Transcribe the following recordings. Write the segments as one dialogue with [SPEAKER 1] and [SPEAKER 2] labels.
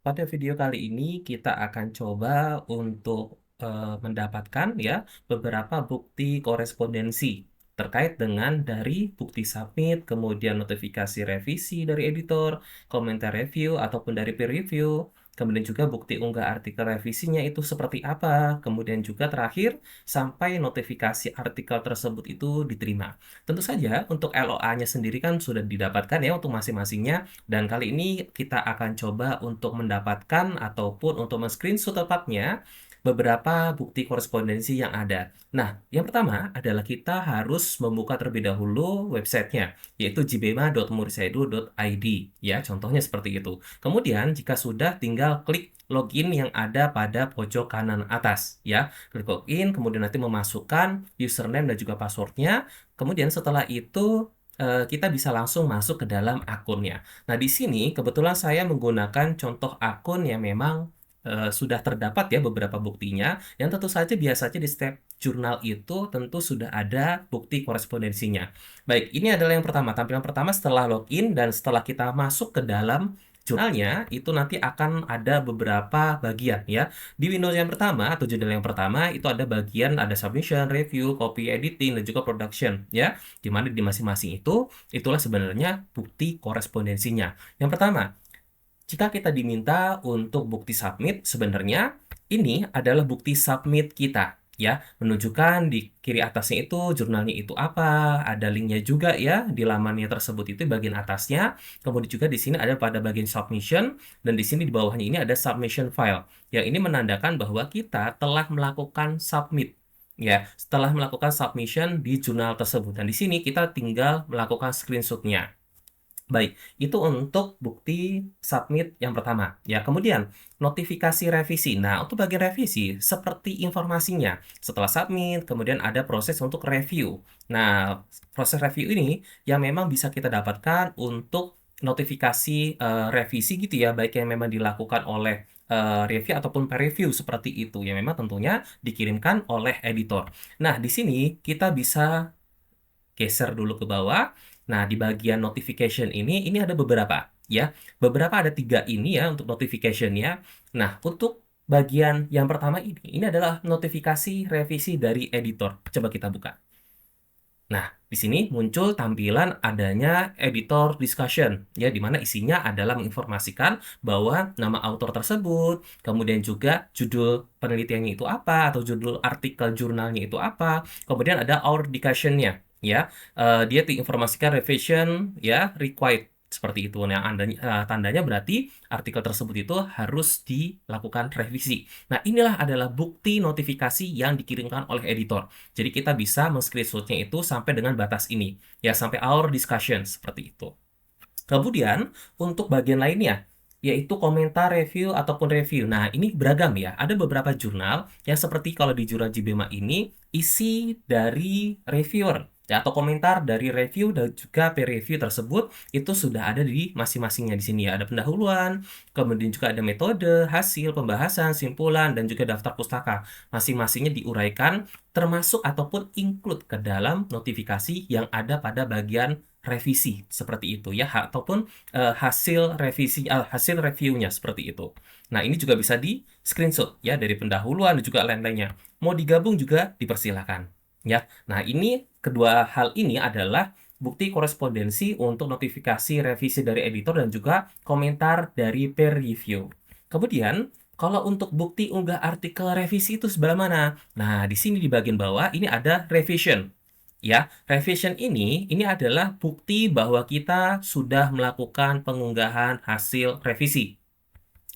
[SPEAKER 1] Pada video kali ini kita akan coba untuk, mendapatkan ya beberapa bukti korespondensi terkait dengan dari bukti submit, kemudian notifikasi revisi dari editor, komentar review ataupun dari peer review, kemudian juga bukti unggah artikel revisinya itu seperti apa, kemudian juga terakhir sampai notifikasi artikel tersebut itu diterima. Tentu saja untuk LOA-nya sendiri kan sudah didapatkan ya untuk masing-masingnya. Dan kali ini kita akan coba untuk mendapatkan ataupun untuk men-screenshot tepatnya beberapa bukti korespondensi yang ada. Nah, yang pertama adalah kita harus membuka terlebih dahulu websitenya, yaitu jbema.murisedu.id, ya, contohnya seperti itu. Kemudian, jika sudah, tinggal klik login yang ada pada pojok kanan atas, ya. Klik login, kemudian nanti memasukkan username dan juga passwordnya. Kemudian setelah itu, kita bisa langsung masuk ke dalam akunnya. Nah, di sini kebetulan saya menggunakan contoh akun yang memang, sudah terdapat ya beberapa buktinya, yang tentu saja biasanya di setiap jurnal itu tentu sudah ada bukti korespondensinya. Baik, ini adalah yang pertama, tampilan pertama setelah login dan setelah kita masuk ke dalam jurnalnya, itu nanti akan ada beberapa bagian ya. Di Windows yang pertama atau judul yang pertama itu ada bagian ada submission, review, copy editing, dan juga production ya. Di mana di masing-masing itu, itulah sebenarnya bukti korespondensinya. Yang pertama, jika kita diminta untuk bukti submit, sebenarnya ini adalah bukti submit kita, ya. Menunjukkan di kiri atasnya itu jurnalnya itu apa, ada linknya juga ya di lamannya tersebut itu bagian atasnya. Kemudian juga di sini ada pada bagian submission dan di sini di bawahnya ini ada submission file. Yang ini menandakan bahwa kita telah melakukan submit. Ya, setelah melakukan submission di jurnal tersebut. Dan di sini kita tinggal melakukan screenshot-nya. Baik, itu untuk bukti submit yang pertama. Ya, kemudian notifikasi revisi. Nah, untuk bagian revisi, seperti informasinya, setelah submit, kemudian ada proses untuk review. Nah, proses review ini yang memang bisa kita dapatkan untuk notifikasi revisi gitu ya, baik yang memang dilakukan oleh review ataupun peer review seperti itu, yang memang tentunya dikirimkan oleh editor. Nah, di sini kita bisa geser dulu ke bawah. Nah, di bagian notification ini ada beberapa, ya. Beberapa ada 3 ini ya untuk notification-nya. Nah, untuk bagian yang pertama ini adalah notifikasi revisi dari editor. Coba kita buka. Nah, di sini muncul tampilan adanya editor discussion, ya, di mana isinya adalah menginformasikan bahwa nama author tersebut, kemudian juga judul penelitiannya itu apa, atau judul artikel jurnalnya itu apa, kemudian ada our discussion-nya, ya, dia diinformasikan revision, ya, required, seperti itu. Nah, tandanya berarti artikel tersebut itu harus dilakukan revisi. Nah, inilah adalah bukti notifikasi yang dikirimkan oleh editor. Jadi kita bisa men-screenshot-nya itu sampai dengan batas ini, ya sampai our discussion seperti itu. Kemudian untuk bagian lainnya, yaitu komentar, review ataupun review. Nah, ini beragam ya. Ada beberapa jurnal yang seperti kalau di jurnal JBema ini isi dari reviewer ya, atau komentar dari review dan juga peer review tersebut itu sudah ada di masing-masingnya di sini ya. Ada pendahuluan, kemudian juga ada metode, hasil, pembahasan, simpulan, dan juga daftar pustaka. Masing-masingnya diuraikan termasuk ataupun include ke dalam notifikasi yang ada pada bagian revisi seperti itu ya, ataupun hasil revisi, hasil reviewnya seperti itu. Nah, ini juga bisa di screenshot ya dari pendahuluan dan juga lain-lainnya. Mau digabung juga dipersilakan ya. Nah, ini kedua hal ini adalah bukti korespondensi untuk notifikasi revisi dari editor dan juga komentar dari peer review. Kemudian kalau untuk bukti unggah artikel revisi itu sebelah mana? Nah, di sini di bagian bawah ini ada revision. Ya, revision ini adalah bukti bahwa kita sudah melakukan pengunggahan hasil revisi.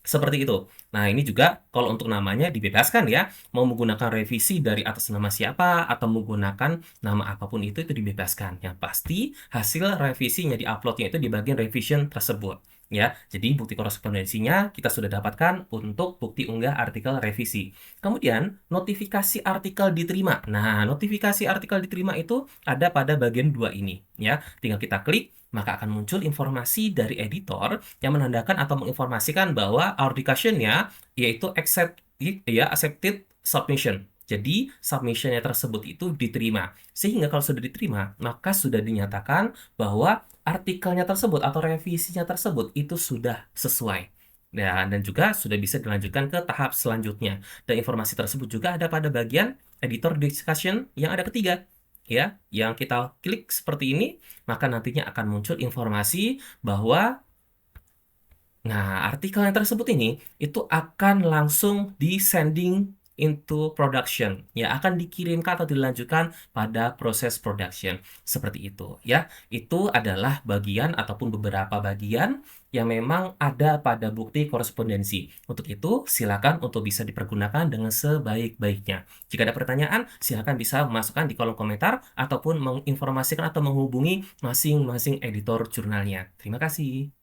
[SPEAKER 1] Seperti itu. Nah, ini juga kalau untuk namanya dibebaskan ya. Mau menggunakan revisi dari atas nama siapa atau menggunakan nama apapun itu dibebaskan. Yang pasti hasil revisinya di-upload-nya itu di bagian revision tersebut. Ya, jadi bukti korespondensinya kita sudah dapatkan untuk bukti unggah artikel revisi. Kemudian notifikasi artikel diterima. Nah, notifikasi artikel diterima itu ada pada bagian 2 ini ya. Tinggal kita klik maka akan muncul informasi dari editor yang menandakan atau menginformasikan bahwa authorization-nya yaitu accepted submission. Jadi submission-nya tersebut itu diterima. Sehingga kalau sudah diterima, maka sudah dinyatakan bahwa artikelnya tersebut atau revisinya tersebut itu sudah sesuai. Ya, dan juga sudah bisa dilanjutkan ke tahap selanjutnya. Dan informasi tersebut juga ada pada bagian editor discussion yang ada ketiga. Ya, yang kita klik seperti ini, maka nantinya akan muncul informasi bahwa artikel yang tersebut ini itu akan langsung di-sending into production, ya akan dikirimkan atau dilanjutkan pada proses production seperti itu, ya. Itu adalah bagian ataupun beberapa bagian yang memang ada pada bukti korespondensi. Untuk itu, silakan untuk bisa dipergunakan dengan sebaik-baiknya. Jika ada pertanyaan, silakan bisa masukkan di kolom komentar ataupun menginformasikan atau menghubungi masing-masing editor jurnalnya. Terima kasih.